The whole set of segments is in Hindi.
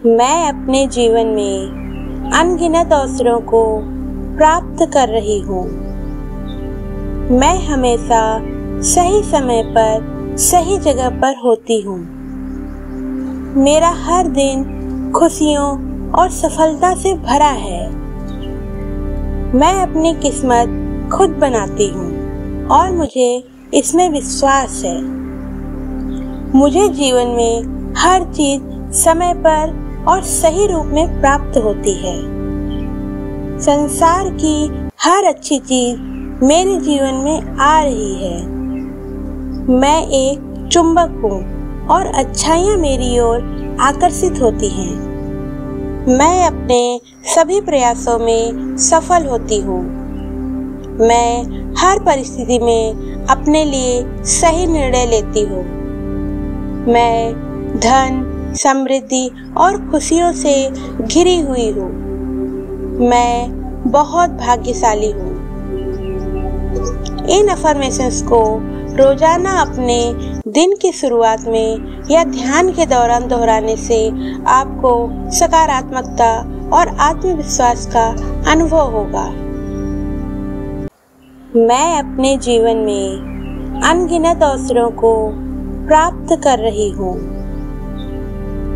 मैं अपने जीवन में अनगिनत अवसरों को प्राप्त कर रही हूँ। मैं हमेशा सही समय पर सही जगह पर होती हूँ। मेरा हर दिन खुशियों और सफलता से भरा है। मैं अपनी किस्मत खुद बनाती हूँ और मुझे इसमें विश्वास है। मुझे जीवन में हर चीज समय पर और सही रूप में प्राप्त होती है। संसार की हर अच्छी चीज मेरे जीवन में आ रही है। मैं एक चुंबक हूँ और अच्छाइयाँ मेरी ओर आकर्षित होती हैं। मैं अपने सभी प्रयासों में सफल होती हूँ। मैं हर परिस्थिति में अपने लिए सही निर्णय लेती हूँ। मैं धन, समृद्धि और खुशियों से घिरी हुई हूँ। मैं बहुत भाग्यशाली हूँ। इन अफर्मेशंस को रोजाना अपने दिन की शुरुआत में या ध्यान के दौरान दोहराने से आपको सकारात्मकता और आत्मविश्वास का अनुभव होगा। मैं अपने जीवन में अनगिनत अवसरों को प्राप्त कर रही हूँ।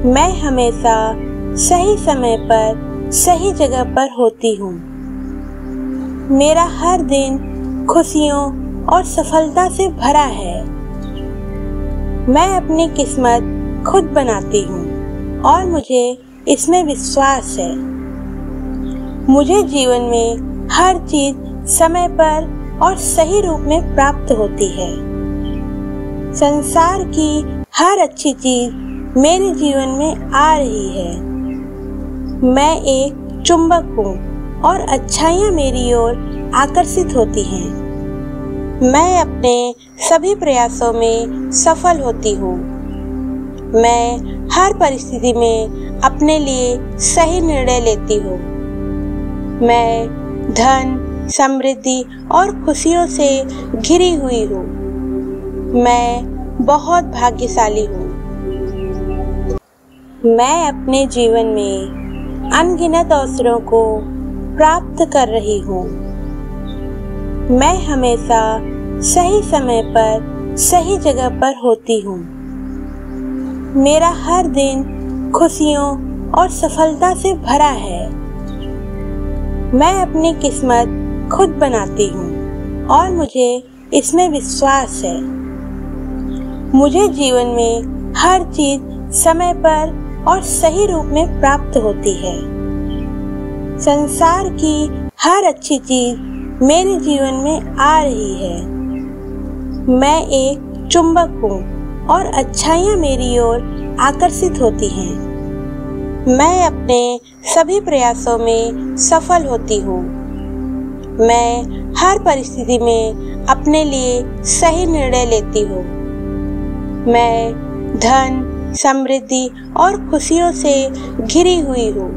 मैं हमेशा सही समय पर सही जगह पर होती हूँ। मेरा हर दिन खुशियों और सफलता से भरा है। मैं अपनी किस्मत खुद बनाती हूँ और मुझे इसमें विश्वास है। मुझे जीवन में हर चीज समय पर और सही रूप में प्राप्त होती है। संसार की हर अच्छी चीज मेरे जीवन में आ रही है। मैं एक चुंबक हूँ और अच्छाइयाँ मेरी ओर आकर्षित होती हैं। मैं अपने सभी प्रयासों में सफल होती हूँ। मैं हर परिस्थिति में अपने लिए सही निर्णय लेती हूँ। मैं धन, समृद्धि और खुशियों से घिरी हुई हूँ। मैं बहुत भाग्यशाली हूँ। मैं अपने जीवन में अनगिनत अवसरों को प्राप्त कर रही हूँ। मैं हमेशा सही समय पर सही जगह पर होती हूँ। मेरा हर दिन खुशियों और सफलता से भरा है। मैं अपनी किस्मत खुद बनाती हूँ और मुझे इसमें विश्वास है। मुझे जीवन में हर चीज समय पर और सही रूप में प्राप्त होती है। संसार की हर अच्छी चीज मेरे जीवन में आ रही है। मैं एक चुंबक हूँ और अच्छाइयाँ मेरी ओर आकर्षित होती हैं। मैं अपने सभी प्रयासों में सफल होती हूँ। मैं हर परिस्थिति में अपने लिए सही निर्णय लेती हूँ। मैं धन, समृद्धि और खुशियों से घिरी हुई हूँ।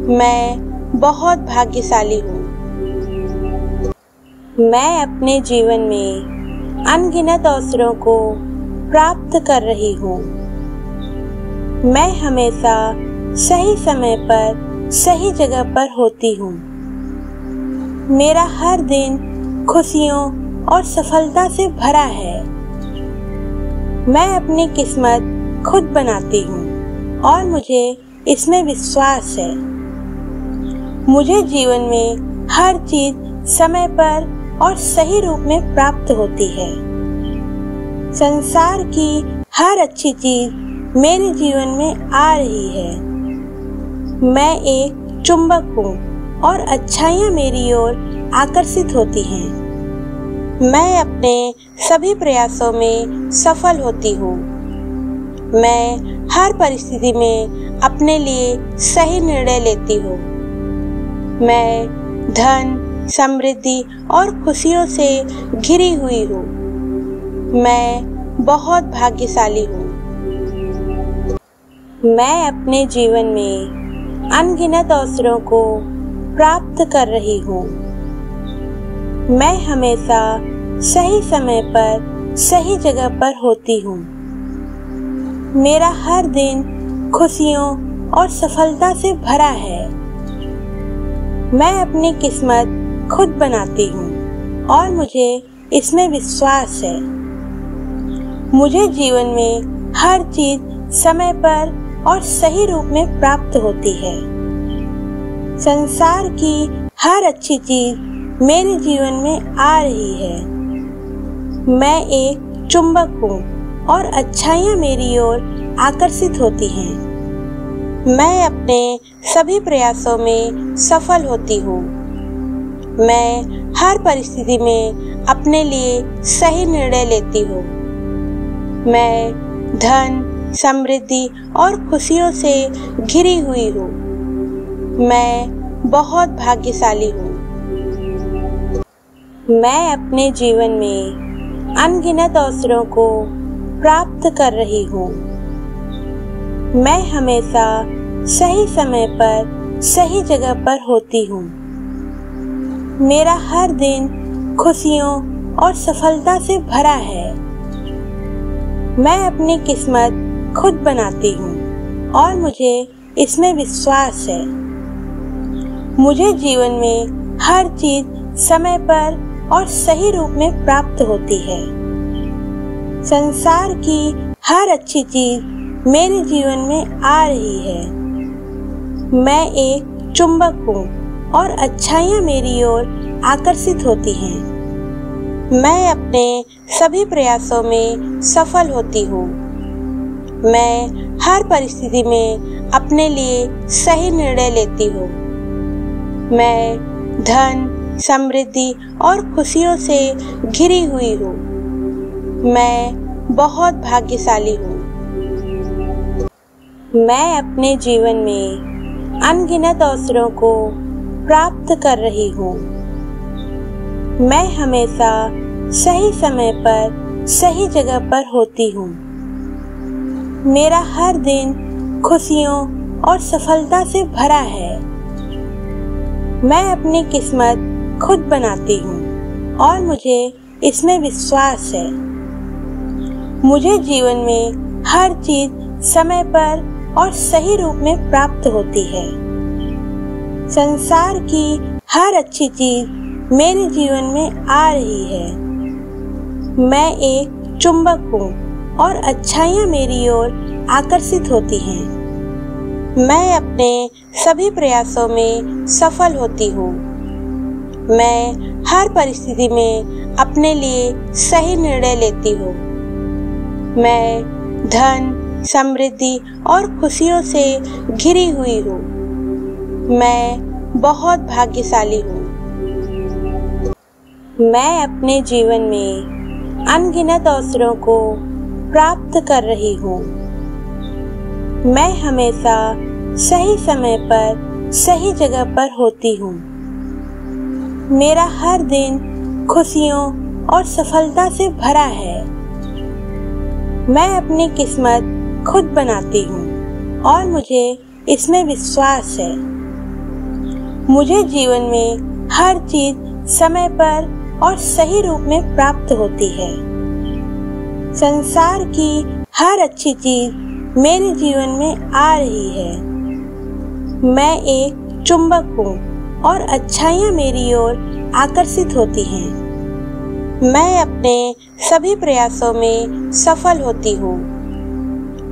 मैं बहुत भाग्यशाली हूँ। मैं अपने जीवन में अनगिनत अवसरों को प्राप्त कर रही हूँ। मैं हमेशा सही समय पर सही जगह पर होती हूँ। मेरा हर दिन खुशियों और सफलता से भरा है। मैं अपनी किस्मत खुद बनाती हूँ और मुझे इसमें विश्वास है। मुझे जीवन में हर चीज समय पर और सही रूप में प्राप्त होती है। संसार की हर अच्छी चीज मेरे जीवन में आ रही है। मैं एक चुंबक हूँ और अच्छाइयाँ मेरी ओर आकर्षित होती हैं। मैं अपने सभी प्रयासों में सफल होती हूँ। मैं हर परिस्थिति में अपने लिए सही निर्णय लेती हूँ। मैं धन, समृद्धि और खुशियों से घिरी हुई हूँ। मैं बहुत भाग्यशाली हूँ। मैं अपने जीवन में अनगिनत अवसरों को प्राप्त कर रही हूँ। मैं हमेशा सही समय पर सही जगह पर होती हूँ। मेरा हर दिन खुशियों और सफलता से भरा है। मैं अपनी किस्मत खुद बनाती हूँ और मुझे इसमें विश्वास है। मुझे जीवन में हर चीज समय पर और सही रूप में प्राप्त होती है। संसार की हर अच्छी चीज मेरे जीवन में आ रही है। मैं एक चुंबक हूँ और अच्छाइयाँ मेरी ओर आकर्षित होती हैं। मैं अपने सभी प्रयासों में सफल होती हूँ। मैं हर परिस्थिति में अपने लिए सही निर्णय लेती हूँ। मैं धन, समृद्धि और खुशियों से घिरी हुई हूँ। मैं बहुत भाग्यशाली हूँ। मैं अपने जीवन में अनगिनत अवसरों को प्राप्त कर रही हूँ। मैं हमेशा सही समय पर सही जगह पर होती हूँ। मेरा हर दिन खुशियों और सफलता से भरा है। मैं अपनी किस्मत खुद बनाती हूँ और मुझे इसमें विश्वास है। मुझे जीवन में हर चीज समय पर और सही रूप में प्राप्त होती है। संसार की हर अच्छी चीज मेरे जीवन में आ रही है। मैं एक चुंबक हूँ और अच्छाइयाँ मेरी ओर आकर्षित होती हैं। मैं अपने सभी प्रयासों में सफल होती हूँ। मैं हर परिस्थिति में अपने लिए सही निर्णय लेती हूँ। मैं धन, समृद्धि और खुशियों से घिरी हुई हूँ। मैं बहुत भाग्यशाली हूँ। मैं अपने जीवन में अनगिनत अवसरों को प्राप्त कर रही हूँ। मैं हमेशा सही समय पर सही जगह पर होती हूँ। मेरा हर दिन खुशियों और सफलता से भरा है। मैं अपनी किस्मत खुद बनाती हूँ और मुझे इसमें विश्वास है। मुझे जीवन में हर चीज समय पर और सही रूप में प्राप्त होती है। संसार की हर अच्छी चीज मेरे जीवन में आ रही है। मैं एक चुंबक हूँ और अच्छाइयाँ मेरी ओर आकर्षित होती हैं। मैं अपने सभी प्रयासों में सफल होती हूँ। मैं हर परिस्थिति में अपने लिए सही निर्णय लेती हूँ। मैं धन, समृद्धि और खुशियों से घिरी हुई हूँ। मैं बहुत भाग्यशाली हूँ। मैं अपने जीवन में अनगिनत अवसरों को प्राप्त कर रही हूँ। मैं हमेशा सही समय पर सही जगह पर होती हूँ। मेरा हर दिन खुशियों और सफलता से भरा है। मैं अपनी किस्मत खुद बनाती हूँ और मुझे इसमें विश्वास है। मुझे जीवन में हर चीज समय पर और सही रूप में प्राप्त होती है। संसार की हर अच्छी चीज मेरे जीवन में आ रही है। मैं एक चुंबक हूँ और अच्छाइयाँ मेरी ओर आकर्षित होती हैं। मैं अपने सभी प्रयासों में सफल होती हूँ।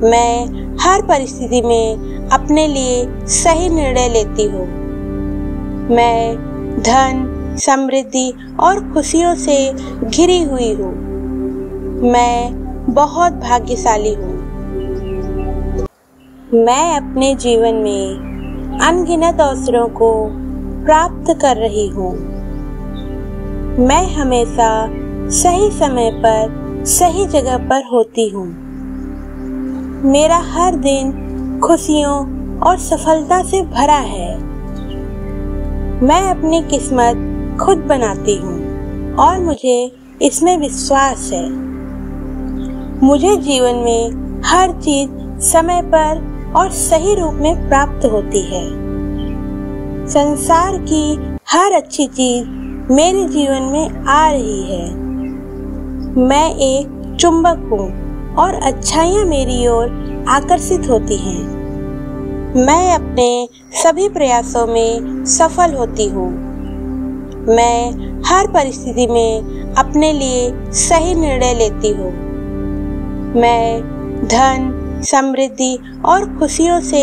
मैं हर परिस्थिति में अपने लिए सही निर्णय लेती हूँ। मैं धन, समृद्धि और खुशियों से घिरी हुई हूँ। मैं बहुत भाग्यशाली हूँ। मैं अपने जीवन में अनगिनत अवसरों को प्राप्त कर रही हूँ। मैं हमेशा सही समय पर सही जगह पर होती हूँ। मेरा हर दिन खुशियों और सफलता से भरा है। मैं अपनी किस्मत खुद बनाती हूँ और मुझे इसमें विश्वास है। मुझे जीवन में हर चीज समय पर और सही रूप में प्राप्त होती है। संसार की हर अच्छी चीज मेरे जीवन में आ रही है। मैं एक चुंबक हूँ और अच्छाइयाँ मेरी ओर आकर्षित होती हैं। मैं अपने सभी प्रयासों में सफल होती हूँ। मैं हर परिस्थिति में अपने लिए सही निर्णय लेती हूँ। मैं धन, समृद्धि और खुशियों से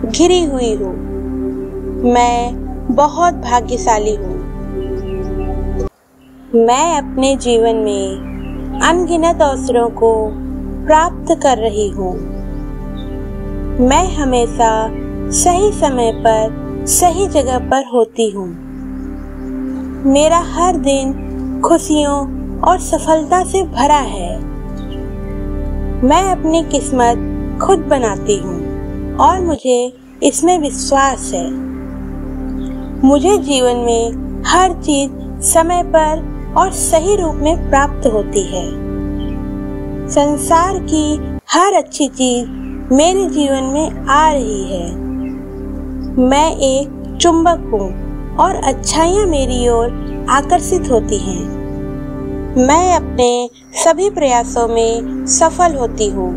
घिरी हुई हूँ। मैं बहुत भाग्यशाली हूँ। मैं अपने जीवन में अनगिनत अवसरों को प्राप्त कर रही हूँ। मैं हमेशा सही समय पर सही जगह पर होती हूँ। मेरा हर दिन खुशियों और सफलता से भरा है। मैं अपनी किस्मत खुद बनाती हूँ और मुझे इसमें विश्वास है। मुझे जीवन में हर चीज समय पर और सही रूप में प्राप्त होती है। संसार की हर अच्छी चीज मेरे जीवन में आ रही है। मैं एक चुंबक हूँ और अच्छाइयाँ मेरी ओर आकर्षित होती हैं। मैं अपने सभी प्रयासों में सफल होती हूँ।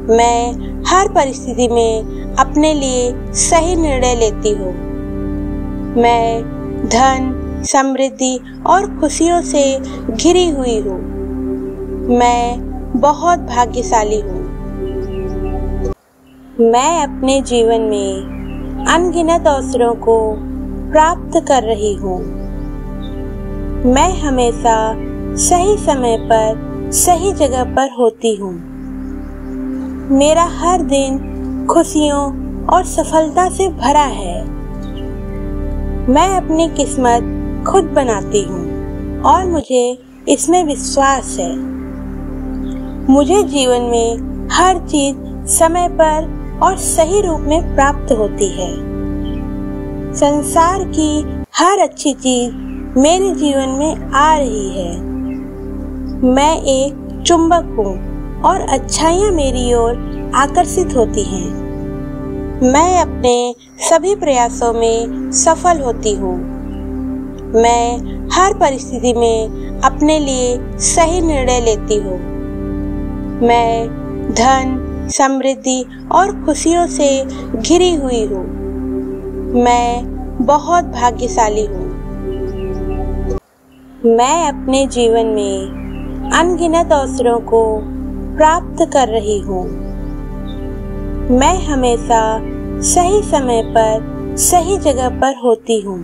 मैं हर परिस्थिति में अपने लिए सही निर्णय लेती हूँ। मैं धन, समृद्धि और खुशियों से घिरी हुई हूँ। मैं बहुत भाग्यशाली हूँ। मैं अपने जीवन में अनगिनत अवसरों को प्राप्त कर रही हूँ। मैं हमेशा सही समय पर सही जगह पर होती हूँ। मेरा हर दिन खुशियों और सफलता से भरा है। मैं अपनी किस्मत खुद बनाती हूँ और मुझे इसमें विश्वास है। मुझे जीवन में हर चीज समय पर और सही रूप में प्राप्त होती है। संसार की हर अच्छी चीज मेरे जीवन में आ रही है। मैं एक चुंबक हूँ और अच्छाइयाँ मेरी ओर आकर्षित होती हैं। मैं अपने सभी प्रयासों में सफल होती हूँ। मैं हर परिस्थिति में अपने लिए सही निर्णय लेती हूँ। मैं धन, समृद्धि और खुशियों से घिरी हुई हूँ। मैं बहुत भाग्यशाली हूँ। मैं अपने जीवन में अनगिनत अवसरों को प्राप्त कर रही हूँ। मैं हमेशा सही समय पर सही जगह पर होती हूँ।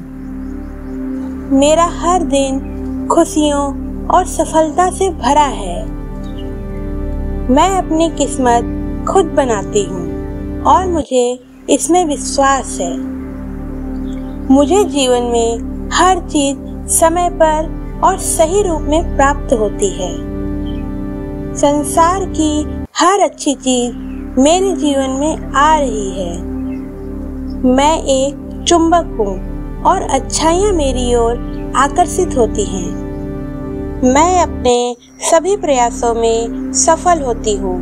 मेरा हर दिन खुशियों और सफलता से भरा है। मैं अपनी किस्मत खुद बनाती हूँ और मुझे इसमें विश्वास है। मुझे जीवन में हर चीज समय पर और सही रूप में प्राप्त होती है। संसार की हर अच्छी चीज मेरे जीवन में आ रही है। मैं एक चुंबक हूँ और अच्छाइयाँ मेरी ओर आकर्षित होती हैं। मैं अपने सभी प्रयासों में सफल होती हूँ।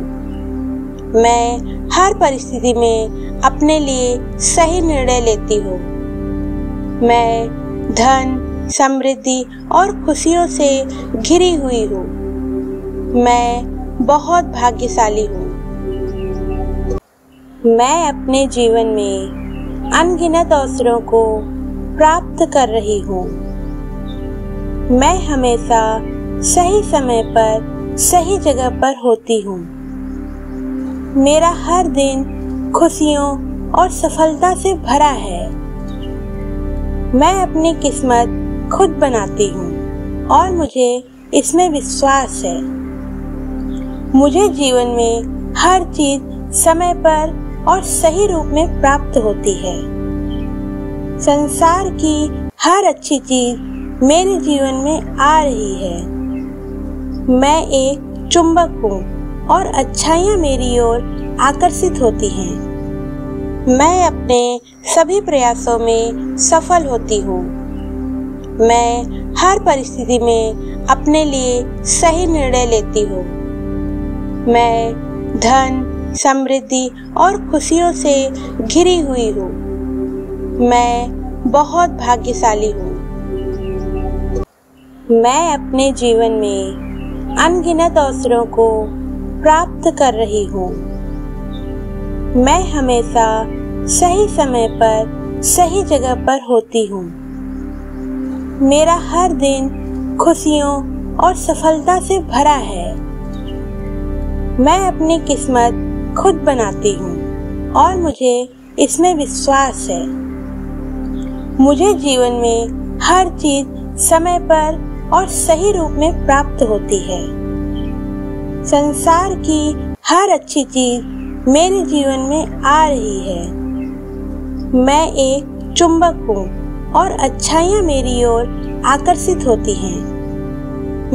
मैं हर परिस्थिति में अपने लिए सही निर्णय लेती हूँ। मैं धन, समृद्धि और खुशियों से घिरी हुई हूँ। मैं बहुत भाग्यशाली हूँ। मैं अपने जीवन में अनगिनत अवसरों को प्राप्त कर रही हूँ। मैं हमेशा सही समय पर सही जगह पर होती हूँ। मेरा हर दिन खुशियों और सफलता से भरा है। मैं अपनी किस्मत खुद बनाती हूँ और मुझे इसमें विश्वास है। मुझे जीवन में हर चीज समय पर और सही रूप में प्राप्त होती है। संसार की हर अच्छी चीज मेरे जीवन में आ रही है। मैं एक चुंबक हूँ और अच्छाइयाँ मेरी ओर आकर्षित होती हैं। मैं अपने सभी प्रयासों में सफल होती हूँ। मैं हर परिस्थिति में अपने लिए सही निर्णय लेती हूँ। मैं धन, समृद्धि और खुशियों से घिरी हुई हूँ। मैं बहुत भाग्यशाली हूँ। मैं अपने जीवन में अनगिनत अवसरों को प्राप्त कर रही हूँ। मैं हमेशा सही समय पर सही जगह पर होती हूँ। मेरा हर दिन खुशियों और सफलता से भरा है। मैं अपनी किस्मत खुद बनाती हूँ और मुझे इसमें विश्वास है। मुझे जीवन में हर चीज समय पर और सही रूप में प्राप्त होती है। संसार की हर अच्छी चीज मेरे जीवन में आ रही है। मैं एक चुंबक हूँ और अच्छाइयाँ मेरी ओर आकर्षित होती हैं।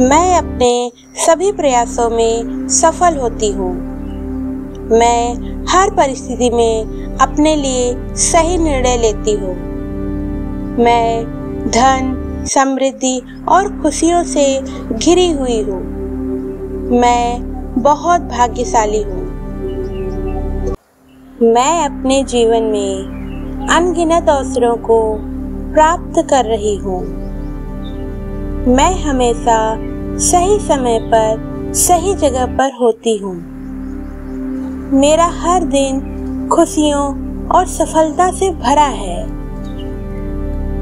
मैं अपने सभी प्रयासों में सफल होती हूँ। मैं हर परिस्थिति में अपने लिए सही निर्णय लेती हूँ। मैं धन, समृद्धि और खुशियों से घिरी हुई हूँ। मैं बहुत भाग्यशाली हूँ। मैं अपने जीवन में अनगिनत अवसरों को प्राप्त कर रही हूँ। मैं हमेशा सही समय पर सही जगह पर होती हूँ। मेरा हर दिन खुशियों और सफलता से भरा है।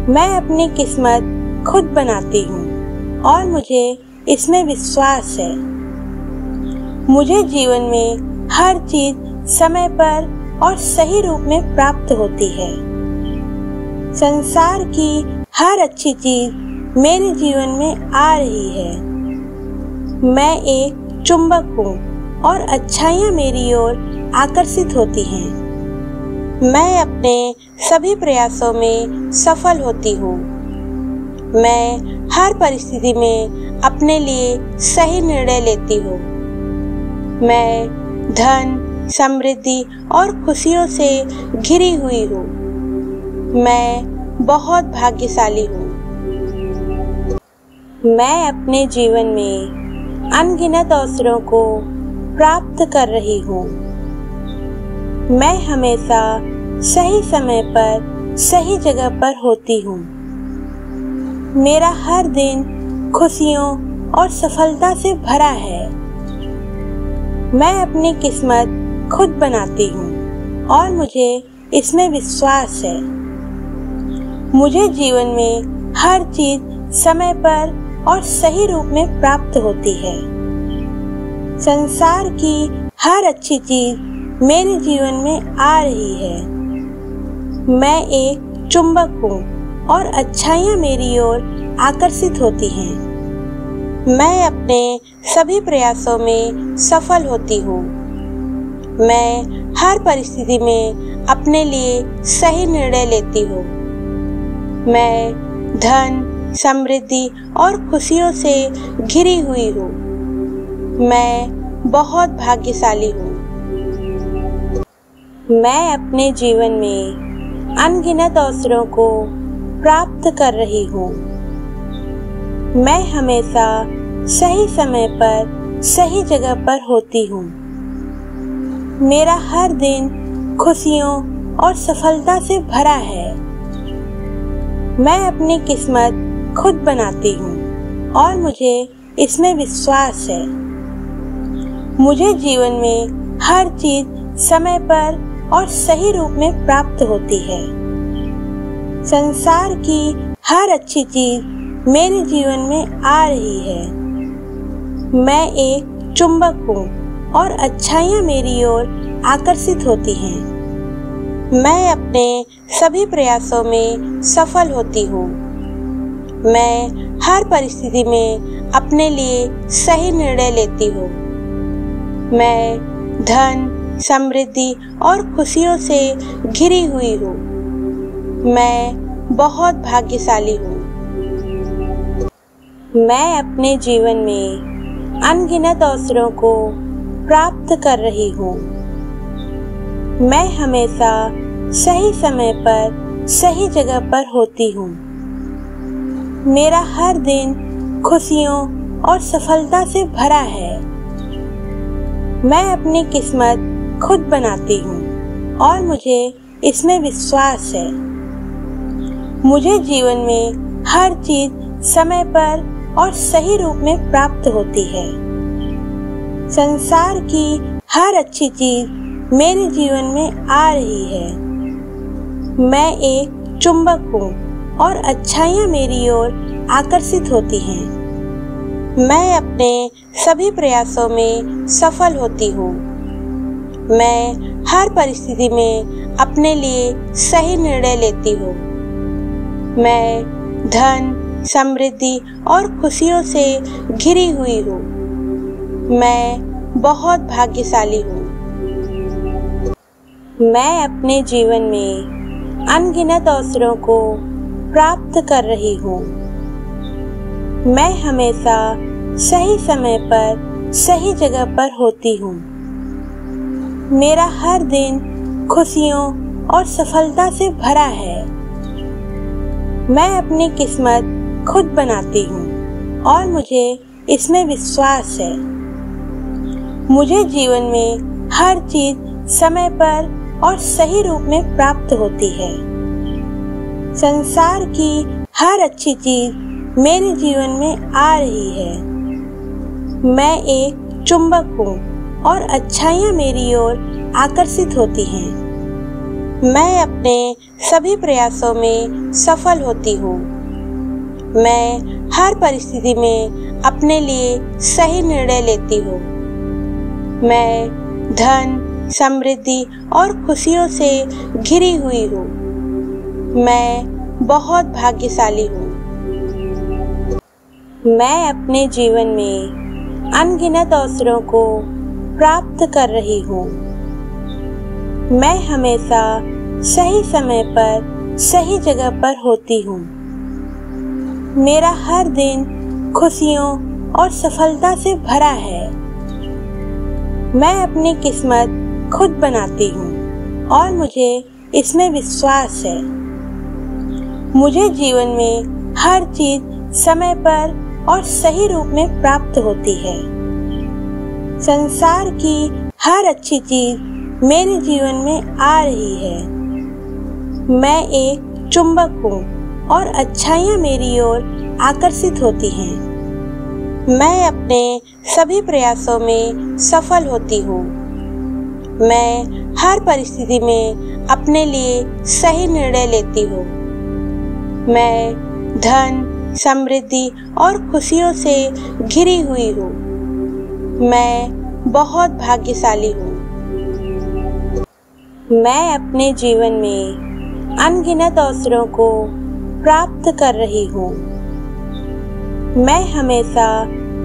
मैं अपनी किस्मत खुद बनाती हूँ और मुझे इसमें विश्वास है। मुझे जीवन में हर चीज समय पर और सही रूप में प्राप्त होती है। संसार की हर अच्छी चीज मेरे जीवन में आ रही है। मैं एक चुंबक हूँ और अच्छाइयाँ मेरी ओर आकर्षित होती हैं। मैं अपने सभी प्रयासों में सफल होती हूँ। मैं हर परिस्थिति में अपने लिए सही निर्णय लेती हूँ। मैं धन, समृद्धि और खुशियों से घिरी हुई हूँ। मैं बहुत भाग्यशाली हूँ। मैं अपने जीवन में अनगिनत अवसरों को प्राप्त कर रही हूँ। मैं हमेशा सही समय पर सही जगह पर होती हूँ। मेरा हर दिन खुशियों और सफलता से भरा है। मैं अपनी किस्मत खुद बनाती हूँ और मुझे इसमें विश्वास है। मुझे जीवन में हर चीज समय पर और सही रूप में प्राप्त होती है। संसार की हर अच्छी चीज मेरे जीवन में आ रही है। मैं एक चुंबक हूँ और अच्छाइयाँ मेरी ओर आकर्षित होती हैं। मैं अपने सभी प्रयासों में सफल होती हूँ। मैं हर परिस्थिति में अपने लिए सही निर्णय लेती हूँ। मैं धन, समृद्धि और खुशियों से घिरी हुई हूँ। मैं बहुत भाग्यशाली हूँ। मैं अपने जीवन में अनगिनत अवसरों को प्राप्त कर रही हूँ। मैं हमेशा सही समय पर सही जगह पर होती हूँ। मेरा हर दिन खुशियों और सफलता से भरा है। मैं अपनी किस्मत खुद बनाती हूँ और मुझे इसमें विश्वास है। मुझे जीवन में हर चीज समय पर और सही रूप में प्राप्त होती है। संसार की हर अच्छी चीज मेरे जीवन में आ रही है। मैं एक चुंबक हूँ और अच्छाइयाँ मेरी ओर आकर्षित होती हैं। मैं अपने सभी प्रयासों में सफल होती हूँ। मैं हर परिस्थिति में अपने लिए सही निर्णय लेती हूँ। मैं धन, समृद्धि और खुशियों से घिरी हुई हूँ। मैं बहुत भाग्यशाली हूँ। मैं अपने जीवन में अनगिनत अवसरों को प्राप्त कर रही हूँ। मैं हमेशा सही समय पर सही जगह पर होती हूँ। मेरा हर दिन खुशियों और सफलता से भरा है। मैं अपनी किस्मत खुद बनाती हूँ और मुझे इसमें विश्वास है। मुझे जीवन में हर चीज समय पर और सही रूप में प्राप्त होती है। संसार की हर अच्छी चीज मेरे जीवन में आ रही है। मैं एक चुंबक हूँ और अच्छाइयाँ मेरी ओर आकर्षित होती हैं। मैं अपने सभी प्रयासों में सफल होती हूँ। मैं हर परिस्थिति में अपने लिए सही निर्णय लेती हूँ। मैं धन, समृद्धि और खुशियों से घिरी हुई हूँ। मैं बहुत भाग्यशाली हूँ। मैं अपने जीवन में अनगिनत अवसरों को प्राप्त कर रही हूँ। मैं हमेशा सही समय पर सही जगह पर होती हूँ। मेरा हर दिन खुशियों और सफलता से भरा है। मैं अपनी किस्मत खुद बनाती हूँ और मुझे इसमें विश्वास है। मुझे जीवन में हर चीज समय पर और सही रूप में प्राप्त होती है। संसार की हर अच्छी चीज मेरे जीवन में आ रही है। मैं एक चुंबक हूँ और अच्छाइयाँ मेरी ओर आकर्षित होती हैं। मैं अपने सभी प्रयासों में सफल होती हूँ। मैं हर परिस्थिति में अपने लिए सही निर्णय लेती हूँ। मैं धन, समृद्धि और खुशियों से घिरी हुई हूँ। मैं बहुत भाग्यशाली हूँ। मैं अपने जीवन में अनगिनत अवसरों को प्राप्त कर रही हूँ। मैं हमेशा सही समय पर सही जगह पर होती हूँ। मेरा हर दिन खुशियों और सफलता से भरा है। मैं अपनी किस्मत खुद बनाती हूँ और मुझे इसमें विश्वास है। मुझे जीवन में हर चीज समय पर और सही रूप में प्राप्त होती है। संसार की हर अच्छी चीज मेरे जीवन में आ रही है। मैं एक चुंबक हूँ और अच्छाइयाँ मेरी ओर आकर्षित होती हैं। मैं अपने सभी प्रयासों में सफल होती हूँ। मैं हर परिस्थिति में अपने लिए सही निर्णय लेती हूँ। मैं धन, समृद्धि और खुशियों से घिरी हुई हूँ। मैं बहुत भाग्यशाली हूँ। मैं अपने जीवन में अनगिनत अवसरों को प्राप्त कर रही हूँ। मैं हमेशा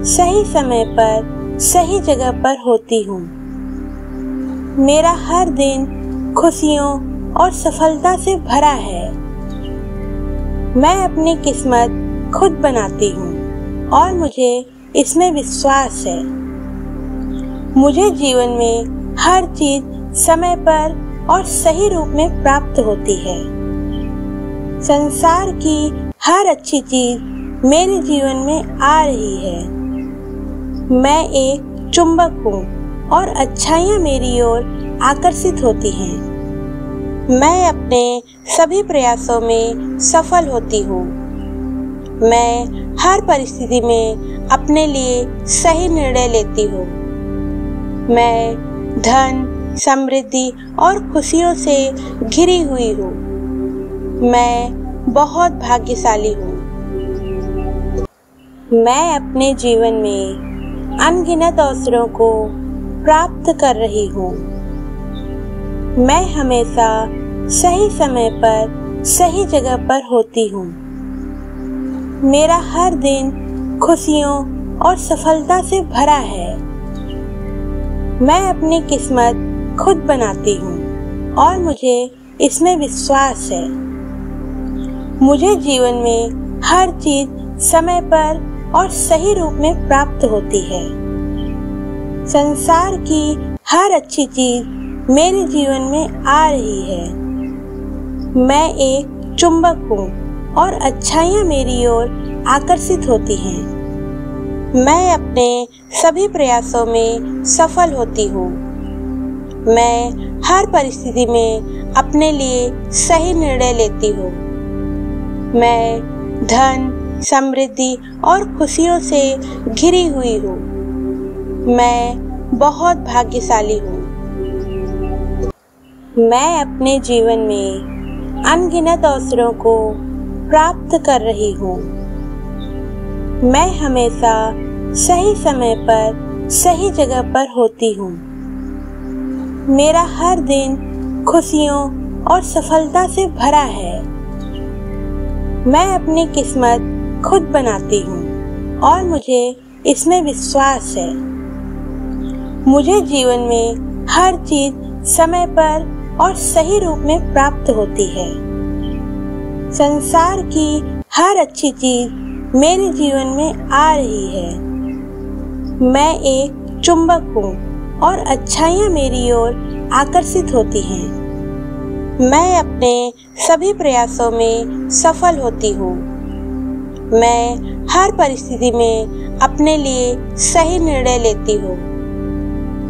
सही समय पर सही जगह पर होती हूँ। मेरा हर दिन खुशियों और सफलता से भरा है। मैं अपनी किस्मत खुद बनाती हूँ और मुझे इसमें विश्वास है। मुझे जीवन में हर चीज समय पर और सही रूप में प्राप्त होती है। संसार की हर अच्छी चीज मेरे जीवन में आ रही है। मैं एक चुंबक हूँ और अच्छाइयाँ मेरी ओर आकर्षित होती हैं। मैं अपने सभी प्रयासों में सफल होती हूँ। मैं हर परिस्थिति में अपने लिए सही निर्णय लेती हूँ। मैं धन, समृद्धि और खुशियों से घिरी हुई हूँ। मैं बहुत भाग्यशाली हूँ। मैं अपने जीवन में अनगिनत अवसरों को प्राप्त कर रही हूँ। मैं हमेशा सही समय पर सही जगह पर होती हूँ। मेरा हर दिन खुशियों और सफलता से भरा है। मैं अपनी किस्मत खुद बनाती हूँ और मुझे इसमें विश्वास है। मुझे जीवन में हर चीज समय पर और सही रूप में प्राप्त होती है। संसार की हर अच्छी चीज मेरे जीवन में आ रही है। मैं एक चुंबक हूँ और अच्छाइयाँ मेरी ओर आकर्षित होती हैं। मैं अपने सभी प्रयासों में सफल होती हूँ। मैं हर परिस्थिति में अपने लिए सही निर्णय लेती हूँ। मैं धन, समृद्धि और खुशियों से घिरी हुई हूँ। मैं बहुत भाग्यशाली हूँ। मैं अपने जीवन में अनगिनत अवसरों को प्राप्त कर रही हूँ। मैं हमेशा सही समय पर सही जगह पर होती हूँ। मेरा हर दिन खुशियों और सफलता से भरा है। मैं अपनी किस्मत खुद बनाती हूँ और मुझे इसमें विश्वास है। मुझे जीवन में हर चीज समय पर और सही रूप में प्राप्त होती है। संसार की हर अच्छी चीज मेरे जीवन में आ रही है। मैं एक चुंबक हूँ और अच्छाइयाँ मेरी ओर आकर्षित होती हैं। मैं अपने सभी प्रयासों में सफल होती हूँ। मैं हर परिस्थिति में अपने लिए सही निर्णय लेती हूँ।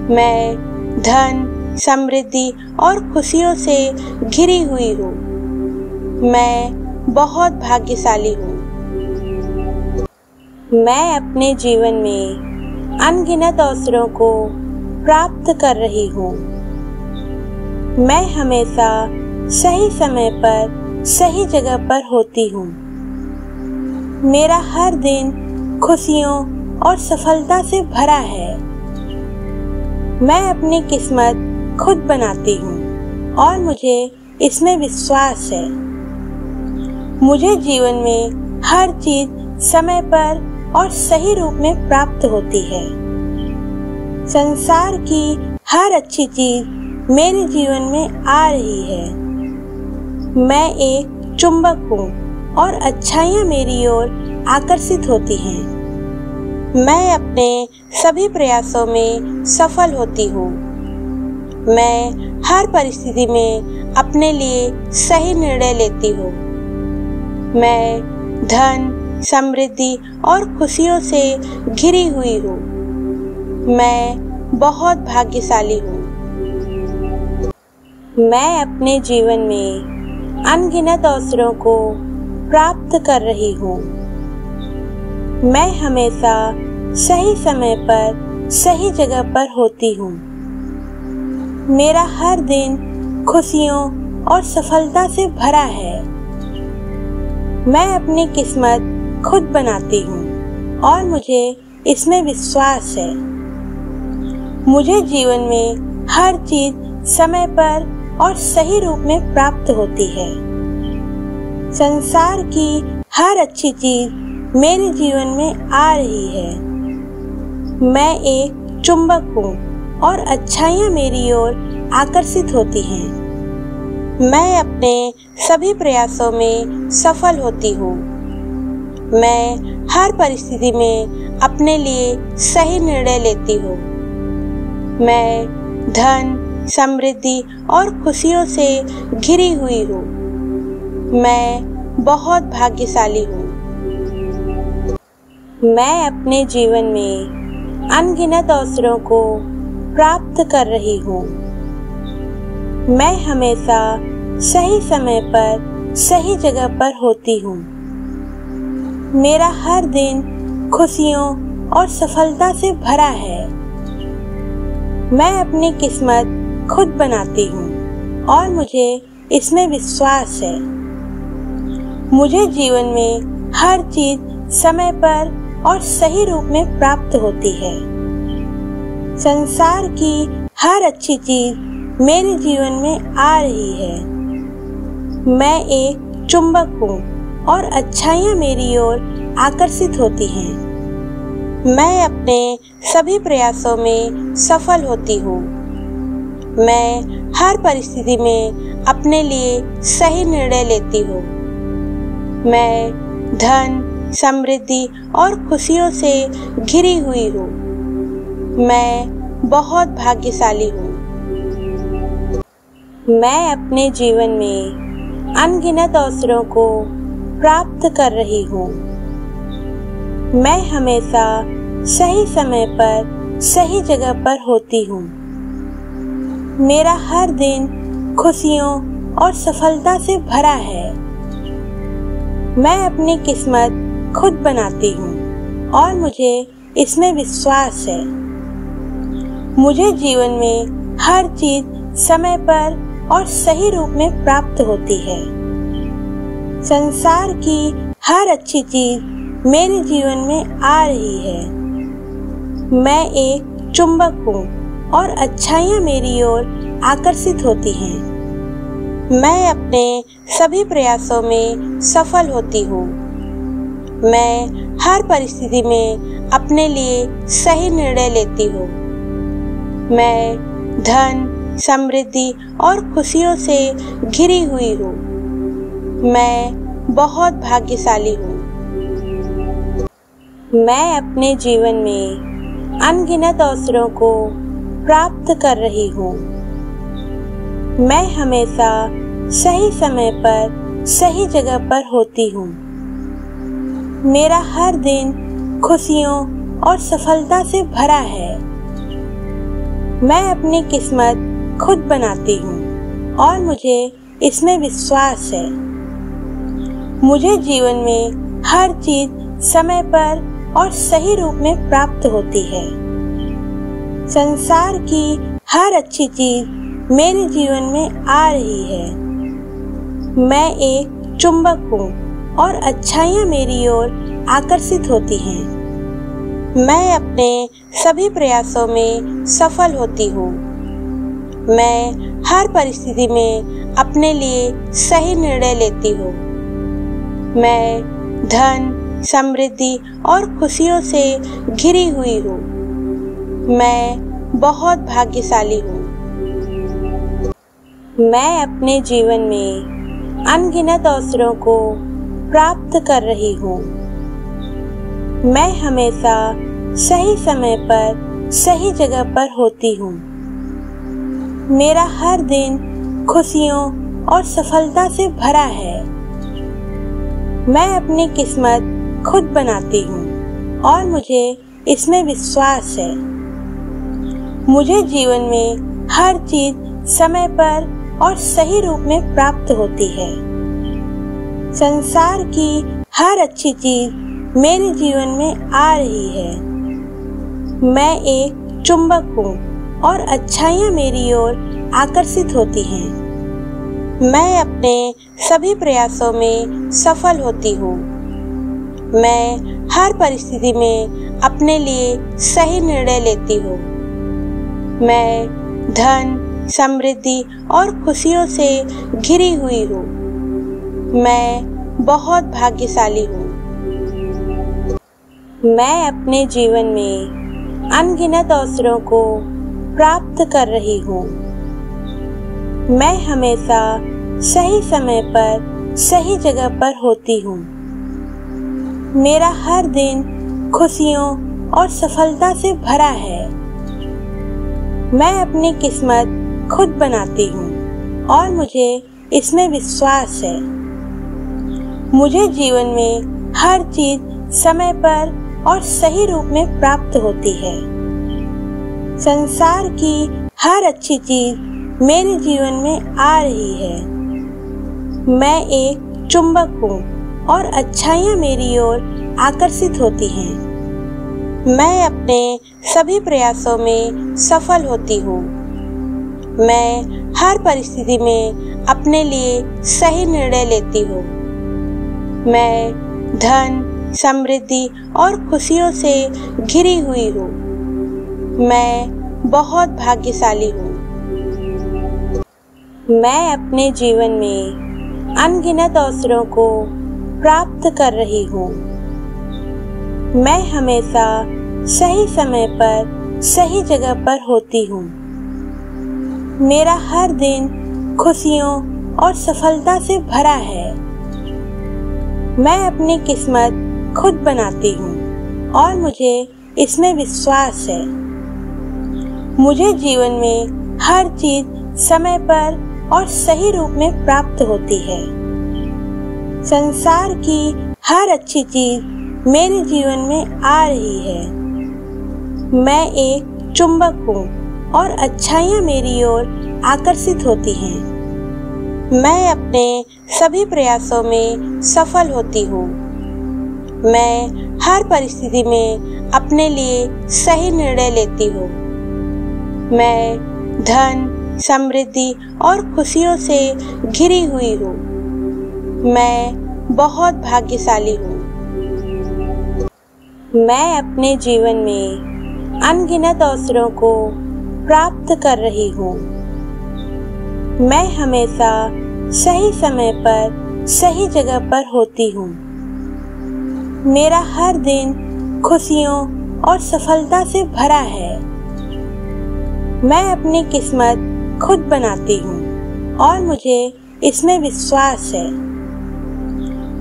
मैं धन, समृद्धि और खुशियों से घिरी हुई हूँ। मैं बहुत भाग्यशाली हूँ। मैं अपने जीवन में अनगिनत अवसरों को प्राप्त कर रही हूँ। मैं हमेशा सही समय पर सही जगह पर होती हूँ। मेरा हर दिन खुशियों और सफलता से भरा है। मैं अपनी किस्मत खुद बनाती हूँ और मुझे इसमें विश्वास है। मुझे जीवन में हर चीज समय पर और सही रूप में प्राप्त होती है। संसार की हर अच्छी चीज मेरे जीवन में आ रही है। मैं एक चुंबक हूँ और अच्छाइयाँ मेरी ओर आकर्षित होती हैं। मैं अपने सभी प्रयासों में सफल होती हूँ। मैं हर परिस्थिति में अपने लिए सही निर्णय लेती हूँ। मैं धन, समृद्धि और खुशियों से घिरी हुई हूँ। मैं बहुत भाग्यशाली हूँ। मैं अपने जीवन में अनगिनत अवसरों को प्राप्त कर रही हूँ। मैं हमेशा सही समय पर सही जगह पर होती हूँ। मेरा हर दिन खुशियों और सफलता से भरा है। मैं अपनी किस्मत खुद बनाती हूँ और मुझे इसमें विश्वास है। मुझे जीवन में हर चीज समय पर और सही रूप में प्राप्त होती है। संसार की हर अच्छी चीज मेरे जीवन में आ रही है। मैं एक चुंबक हूँ और अच्छाइयाँ मेरी ओर आकर्षित होती हैं। मैं अपने सभी प्रयासों में सफल होती हूँ। मैं हर परिस्थिति में अपने लिए सही निर्णय लेती हूँ। मैं धन, समृद्धि और खुशियों से घिरी हुई हूँ। मैं बहुत भाग्यशाली हूँ। मैं अपने जीवन में अनगिनत अवसरों को प्राप्त कर रही हूँ। मैं हमेशा सही समय पर सही जगह पर होती हूँ। मेरा हर दिन खुशियों और सफलता से भरा है। मैं अपनी किस्मत खुद बनाती हूँ और मुझे इसमें विश्वास है। मुझे जीवन में हर चीज समय पर और सही रूप में प्राप्त होती है। संसार की हर अच्छी चीज मेरे जीवन में आ रही है। मैं एक चुंबक हूँ और अच्छाइयाँ मेरी ओर आकर्षित होती हैं। मैं अपने सभी प्रयासों में सफल होती हूँ। मैं हर परिस्थिति में अपने लिए सही निर्णय लेती हूँ। मैं धन, समृद्धि और खुशियों से घिरी हुई हूँ। मैं बहुत भाग्यशाली हूँ। मैं अपने जीवन में अनगिनत अवसरों को प्राप्त कर रही हूँ। मैं हमेशा सही समय पर सही जगह पर होती हूँ। मेरा हर दिन खुशियों और सफलता से भरा है। मैं अपनी किस्मत खुद बनाती हूँ और मुझे इसमें विश्वास है। मुझे जीवन में हर चीज समय पर और सही रूप में प्राप्त होती है। संसार की हर अच्छी चीज मेरे जीवन में आ रही है। मैं एक चुंबक हूँ और अच्छाइयाँ मेरी ओर आकर्षित होती हैं। मैं अपने सभी प्रयासों में सफल होती हूँ। मैं हर परिस्थिति में अपने लिए सही निर्णय लेती हूँ। मैं धन, समृद्धि और खुशियों से घिरी हुई हूँ। मैं बहुत भाग्यशाली हूँ। मैं अपने जीवन में अनगिनत अवसरों को प्राप्त कर रही हूँ। मैं हमेशा सही समय पर सही जगह पर होती हूँ। मेरा हर दिन खुशियों और सफलता से भरा है। मैं अपनी किस्मत खुद बनाती हूँ और मुझे इसमें विश्वास है। मुझे जीवन में हर चीज समय पर और सही रूप में प्राप्त होती है। संसार की हर अच्छी चीज मेरे जीवन में आ रही है। मैं एक चुंबक हूँ और अच्छाइयाँ मेरी ओर आकर्षित होती हैं। मैं अपने सभी प्रयासों में सफल होती हूँ। मैं हर परिस्थिति में अपने लिए सही निर्णय लेती हूँ। मैं धन, समृद्धि और खुशियों से घिरी हुई हूँ। मैं बहुत भाग्यशाली हूँ। मैं अपने जीवन में अनगिनत अवसरों को प्राप्त कर रही हूँ। मैं हमेशा सही समय पर सही जगह पर होती हूँ। मेरा हर दिन खुशियों और सफलता से भरा है। मैं अपनी किस्मत खुद बनाती हूँ और मुझे इसमें विश्वास है। मुझे जीवन में हर चीज समय पर और सही रूप में प्राप्त होती है। संसार की हर अच्छी चीज मेरे जीवन में आ रही है। मैं एक चुंबक हूँ और अच्छाइयाँ मेरी ओर आकर्षित होती हैं। मैं अपने सभी प्रयासों में सफल होती हूँ। मैं हर परिस्थिति में अपने लिए सही निर्णय लेती हूँ। मैं धन, समृद्धि और खुशियों से घिरी हुई हूँ। मैं बहुत भाग्यशाली हूँ। मैं अपने जीवन में अनगिनत अवसरों को प्राप्त कर रही हूँ। मैं हमेशा सही समय पर सही जगह पर होती हूँ। मेरा हर दिन खुशियों और सफलता से भरा है। मैं अपनी किस्मत खुद बनाती हूँ और मुझे इसमें विश्वास है। मुझे जीवन में हर चीज समय पर और सही रूप में प्राप्त होती है। संसार की हर अच्छी चीज मेरे जीवन में आ रही है। मैं एक चुंबक हूँ और अच्छाइयाँ मेरी ओर आकर्षित होती हैं। मैं अपने सभी प्रयासों में सफल होती हूँ। मैं हर परिस्थिति में अपने लिए सही निर्णय लेती हूँ। मैं धन, समृद्धि और खुशियों से घिरी हुई हूँ। मैं बहुत भाग्यशाली हूँ। मैं अपने जीवन में अनगिनत अवसरों को प्राप्त कर रही हूँ। मैं हमेशा सही समय पर सही जगह पर होती हूँ। मेरा हर दिन खुशियों और सफलता से भरा है। मैं अपनी किस्मत खुद बनाती हूँ और मुझे इसमें विश्वास है। मुझे जीवन में हर चीज समय पर और सही रूप में प्राप्त होती है। संसार की हर अच्छी चीज मेरे जीवन में आ रही है। मैं एक चुंबक हूँ और अच्छाइयाँ मेरी ओर आकर्षित होती हैं। मैं अपने सभी प्रयासों में सफल होती हूँ। मैं हर परिस्थिति में अपने लिए सही निर्णय लेती हूँ। मैं धन, समृद्धि और खुशियों से घिरी हुई हूँ। मैं बहुत भाग्यशाली हूँ। मैं अपने जीवन में अनगिनत अवसरों को प्राप्त कर रही हूँ। मैं हमेशा सही समय पर सही जगह पर होती हूँ। मेरा हर दिन खुशियों और सफलता से भरा है। मैं अपनी किस्मत खुद बनाती हूँ और मुझे इसमें विश्वास है।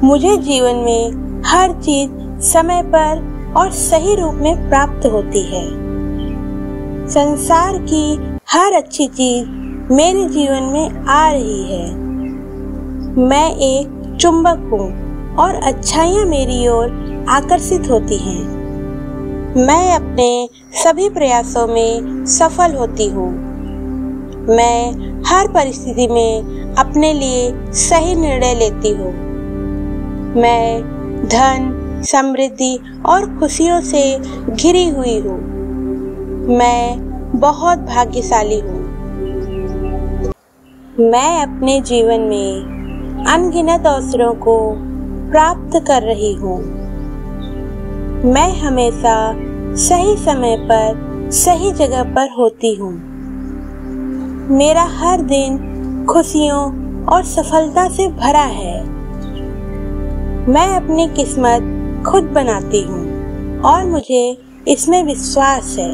मुझे जीवन में हर चीज समय पर और सही रूप में प्राप्त होती है। संसार की हर अच्छी चीज मेरे जीवन में आ रही है। मैं एक चुंबक हूँ और अच्छाइयाँ मेरी ओर आकर्षित होती हैं। मैं अपने सभी प्रयासों में सफल होती हूँ। मैं हर परिस्थिति में अपने लिए सही निर्णय लेती हूँ। मैं धन, समृद्धि और खुशियों से घिरी हुई हूँ। मैं बहुत भाग्यशाली हूँ। मैं अपने जीवन में अनगिनत अवसरों को प्राप्त कर रही हूँ। मैं हमेशा सही समय पर सही जगह पर होती हूँ। मेरा हर दिन खुशियों और सफलता से भरा है। मैं अपनी किस्मत खुद बनाती हूँ और मुझे इसमें विश्वास है।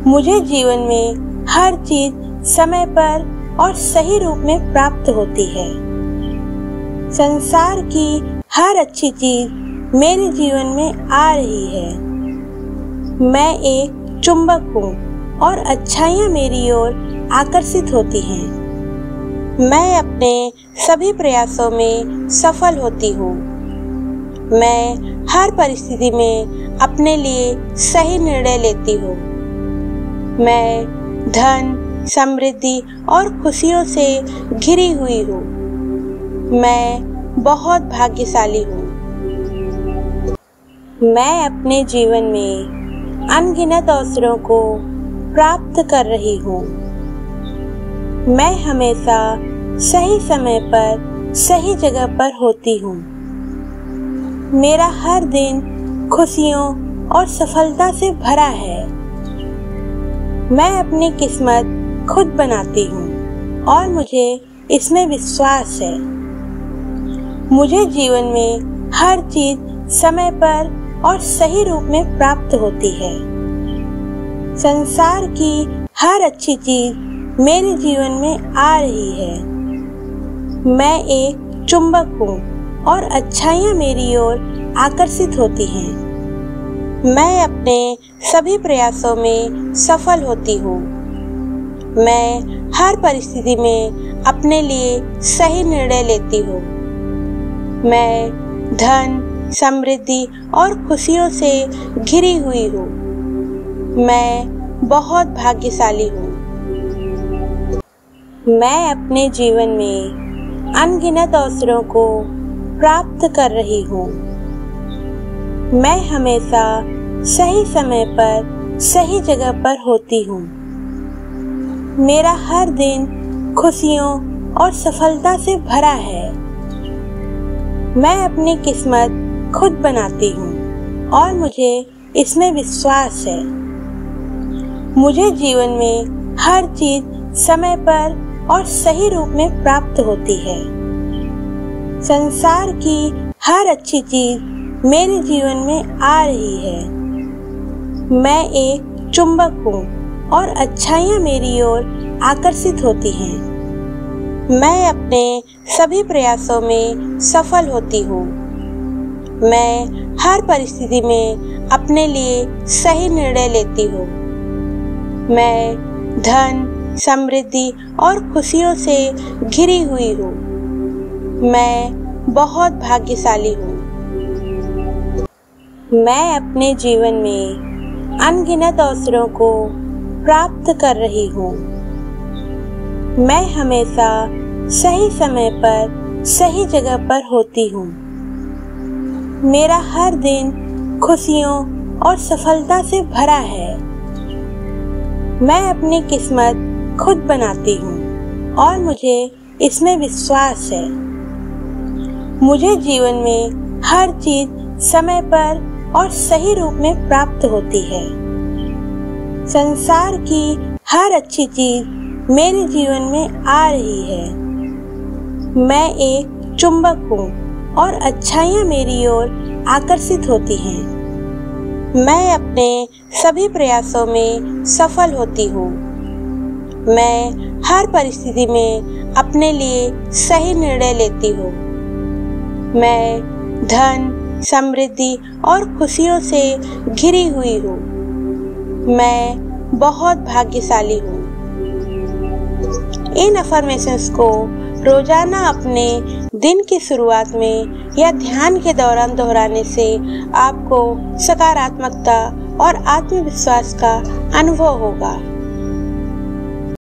मुझे जीवन में हर चीज समय पर और सही रूप में प्राप्त होती है। संसार की हर अच्छी चीज मेरे जीवन में आ रही है। मैं एक चुंबक हूँ और अच्छाइयाँ मेरी ओर आकर्षित होती हैं। मैं अपने सभी प्रयासों में सफल होती हूँ। मैं हर परिस्थिति में अपने लिए सही निर्णय लेती हूँ। मैं धन, समृद्धि और खुशियों से घिरी हुई हूँ। मैं बहुत भाग्यशाली हूँ। मैं अपने जीवन में अनगिनत अवसरों को प्राप्त कर रही हूँ। मैं हमेशा सही समय पर सही जगह पर होती हूँ। मेरा हर दिन खुशियों और सफलता से भरा है। मैं अपनी किस्मत खुद बनाती हूँ और मुझे इसमें विश्वास है। मुझे जीवन में हर चीज समय पर और सही रूप में प्राप्त होती है। संसार की हर अच्छी चीज मेरे जीवन में आ रही है। मैं एक चुंबक हूँ और अच्छाइयाँ मेरी ओर आकर्षित होती हैं। मैं अपने सभी प्रयासों में सफल होती हूँ। मैं हर परिस्थिति में अपने लिए सही निर्णय लेती हूँ। मैं धन, समृद्धि और खुशियों से घिरी हुई हूँ। मैं बहुत भाग्यशाली हूँ। मैं अपने जीवन में अनगिनत अवसरों को प्राप्त कर रही हूँ। मैं हमेशा सही समय पर सही जगह पर होती हूँ। मेरा हर दिन खुशियों और सफलता से भरा है। मैं अपनी किस्मत खुद बनाती हूँ और मुझे इसमें विश्वास है। मुझे जीवन में हर चीज समय पर और सही रूप में प्राप्त होती है। संसार की हर अच्छी चीज मेरे जीवन में आ रही है। मैं एक चुंबक हूँ और अच्छाइयाँ मेरी ओर आकर्षित होती हैं। मैं अपने सभी प्रयासों में सफल होती हूँ। मैं हर परिस्थिति में अपने लिए सही निर्णय लेती हूँ। मैं धन, समृद्धि और खुशियों से घिरी हुई हूँ। मैं बहुत भाग्यशाली हूँ। मैं अपने जीवन में अनगिनत अवसरों को प्राप्त कर रही हूँ। मैं हमेशा सही समय पर सही जगह पर होती हूँ। मेरा हर दिन खुशियों और सफलता से भरा है। मैं अपनी किस्मत खुद बनाती हूँ और मुझे इसमें विश्वास है। मुझे जीवन में हर चीज समय पर और सही रूप में प्राप्त होती है। संसार की हर अच्छी चीज मेरे जीवन में आ रही है। मैं एक चुंबक हूँ और अच्छाइयाँ मेरी ओर आकर्षित होती हैं। मैं अपने सभी प्रयासों में सफल होती हूँ। मैं हर परिस्थिति में अपने लिए सही निर्णय लेती हूँ। मैं धन, समृद्धि और खुशियों से घिरी हुई हूँ। मैं बहुत भाग्यशाली हूँ। इन अफर्मेशंस को रोजाना अपने दिन की शुरुआत में या ध्यान के दौरान दोहराने से आपको सकारात्मकता और आत्मविश्वास का अनुभव होगा।